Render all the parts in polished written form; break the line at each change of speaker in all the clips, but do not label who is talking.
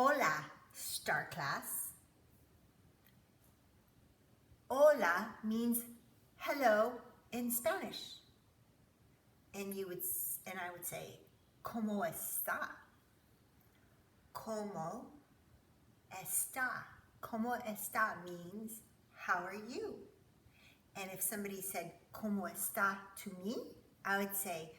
Hola, Star Class. Hola means hello in Spanish. And I would say, ¿Cómo está? ¿Cómo está? ¿Cómo está means, how are you? And if somebody said, ¿Cómo está to me? I would say,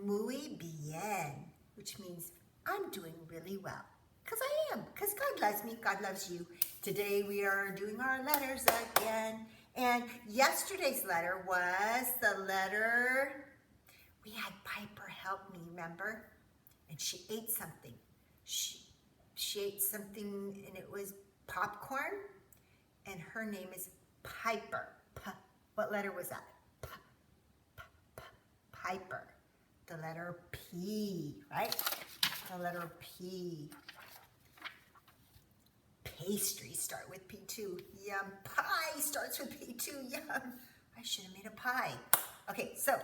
muy bien, which means I'm doing really well. Because I am, because God loves me, God loves you. Today we are doing our letters again. And yesterday's letter was the letter, we had Piper help me, remember? And she ate something. She ate something and it was popcorn. And her name is Piper. What letter was that? Piper. The letter P, right? The letter P. Pastries start with P too. Yum. Pie starts with P too. Yum. I should have made a pie. Okay, so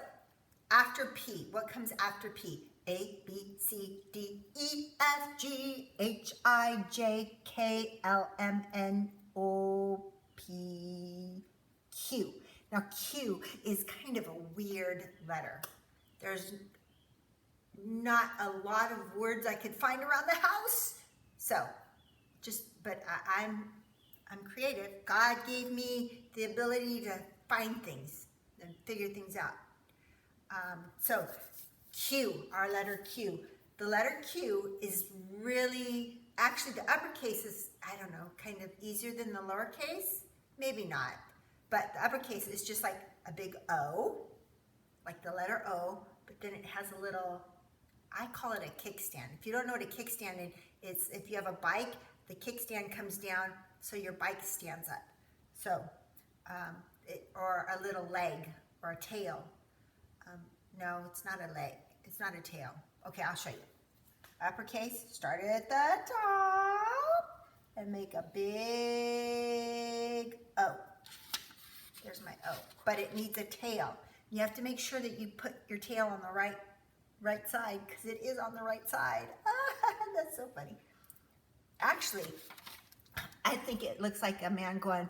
after P, what comes after P? A, B, C, D, E, F, G, H, I, J, K, L, M, N, O, P, Q. Now Q is kind of a weird letter. There's not a lot of words I could find around the house. But I'm creative. God gave me the ability to find things and figure things out. So Q, our letter Q. The letter Q is really, actually the uppercase is, I don't know, kind of easier than the lowercase. Maybe not. But the uppercase is just like a big O, like the letter O, but then it has a little, I call it a kickstand. If you don't know what a kickstand is, if you have a bike, the kickstand comes down so your bike stands up. So, or a little leg or a tail. No, it's not a leg. It's not a tail. Okay, I'll show you. Uppercase, start at the top and make a big O. There's my O, but it needs a tail. You have to make sure that you put your tail on the right side because it is on the right side. That's so funny. Actually, I think it looks like a man going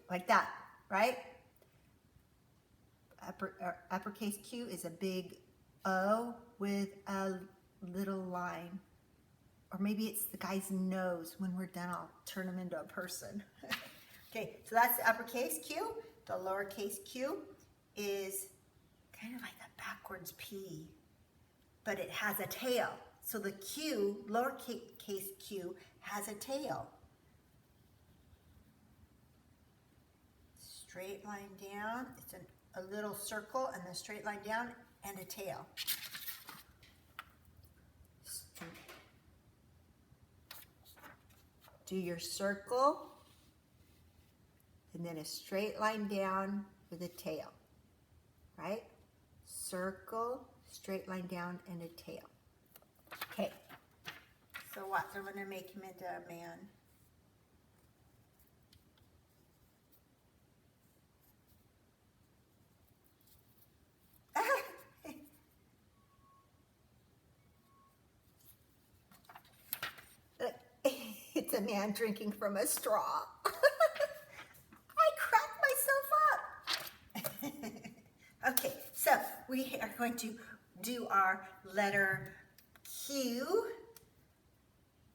like that, right? Uppercase Q is a big O with a little line. Or maybe it's the guy's nose. When we're done, I'll turn him into a person. Okay, so that's the uppercase Q. The lowercase q is kind of like a backwards P, but it has a tail. So the Q, lowercase q, has a tail. Straight line down, it's a little circle and then straight line down and a tail. Do your circle and then a straight line down with a tail, right? Circle, straight line down and a tail. Okay, so what? I'm gonna make him into a man. It's a man drinking from a straw. I cracked myself up. Okay, so we are going to do our letter Q.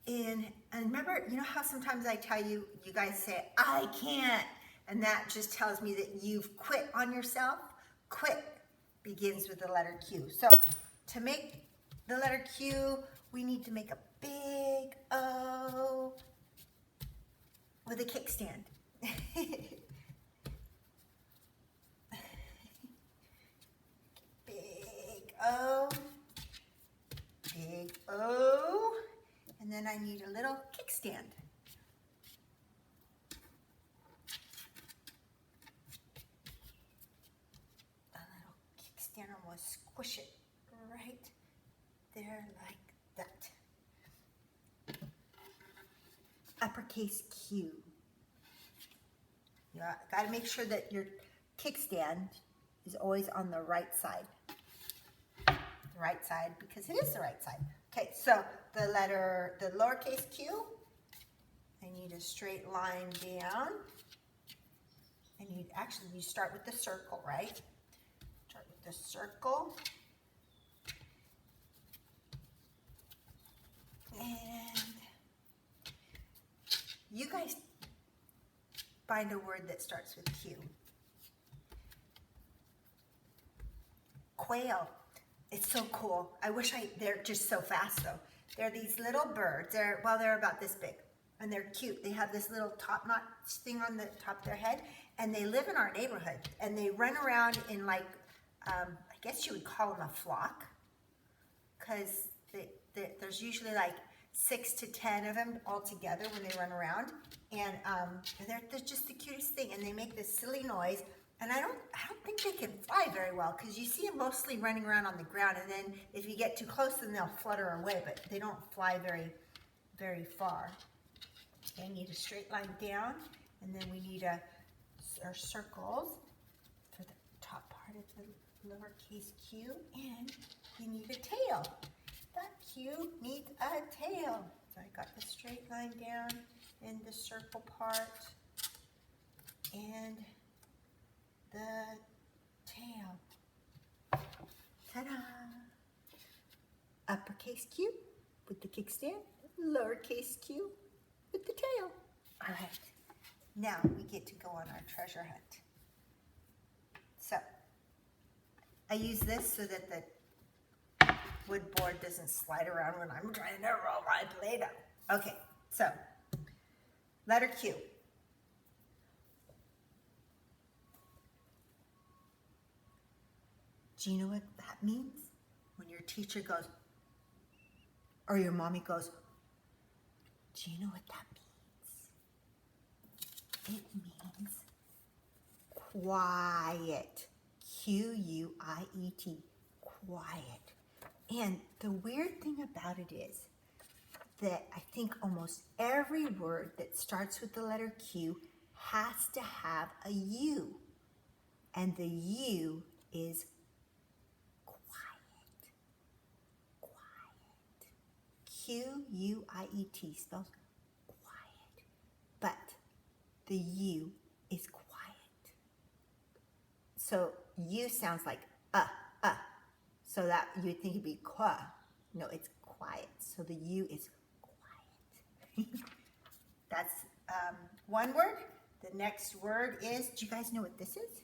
And remember, you know how sometimes I tell you, you guys say, I can't. And that just tells me that you've quit on yourself. Quit begins with the letter Q. So to make the letter Q, we need to make a big O with a kickstand. Big O, and then I need a little kickstand. A little kickstand, I'm gonna squish it right there like that. Uppercase Q. You got to make sure that your kickstand is always on the right side. The right side, because it is the right side. Okay, so the lowercase q. I need a straight line down. And you start with the circle, right? Start with the circle. And you guys find a word that starts with Q. Quail. It's so cool. They're just so fast though. They're these little birds. They're about this big. And they're cute. They have this little top knot thing on the top of their head. And they live in our neighborhood. And they run around in like, I guess you would call them a flock. Because there's usually like 6 to 10 of them all together when they run around. And they're just the cutest thing. And they make this silly noise. And I don't think they can fly very well because you see them mostly running around on the ground, and then if you get too close, then they'll flutter away, but they don't fly very, very far. Okay, need a straight line down, and then we need our circles for the top part of the lowercase q, and we need a tail. That q needs a tail. So I got the straight line down in the circle part, and the tail. Ta-da! Uppercase Q with the kickstand, lowercase q with the tail. All right, now we get to go on our treasure hunt. So, I use this so that the wood board doesn't slide around when I'm trying to roll my Play-Doh. Okay, so, letter Q. Do you know what that means? When your teacher goes, or your mommy goes, do you know what that means? It means quiet. Q-U-I-E-T, quiet. And the weird thing about it is that I think almost every word that starts with the letter Q has to have a U. And the U is Q-U-I-E-T spells quiet, but the U is quiet. So U sounds like so that you would think it'd be qua. No, it's quiet. So the U is quiet. That's one word. The next word is, do you guys know what this is?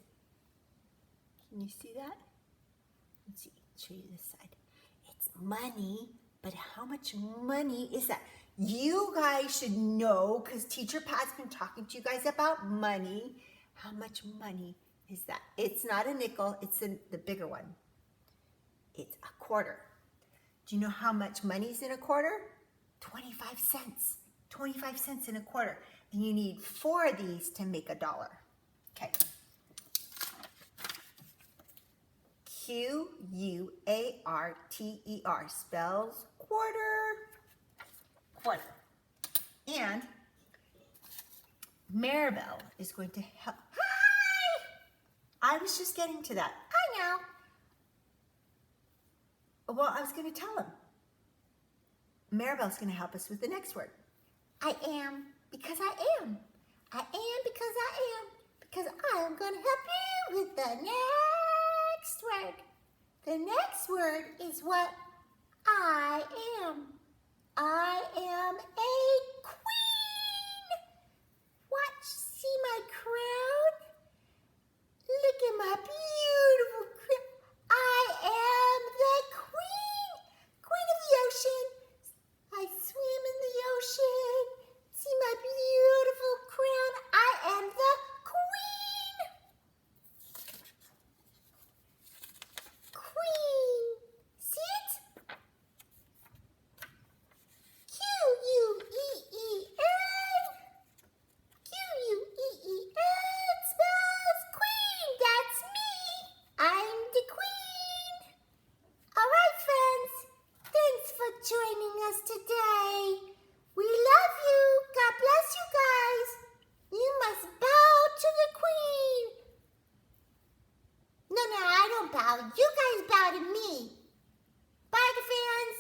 Can you see that? Let's see, show you this side. It's money. But how much money is that? You guys should know, because Teacher Pat's been talking to you guys about money. How much money is that? It's not a nickel, it's the bigger one. It's a quarter. Do you know how much money is in a quarter? 25 cents. 25 cents in a quarter. And you need 4 of these to make $1. Okay. Q-U-A-R-T-E-R spells quarter. Quarter. And Maribel is going to help. Hi! I was just getting to that. I know. Well, I was going to tell him. Maribel's going to help us with the next word. I am because I am. I am because I am. Because I am going to help you with the next word. The next word is what I am. I am a queen. Watch, see my crown? Look at my beautiful crown. I am the queen. Queen of the ocean. I swim in the ocean. See my beautiful crown? I am the queen. Queen. See it? Q-U-E-E-N. Q-U-E-E-N spells queen. That's me. I'm the queen. All right, friends. Thanks for joining us today. We love you. God bless you guys. You must bow to the queen. No, I don't bow. You guys bow to me. Bye, fans.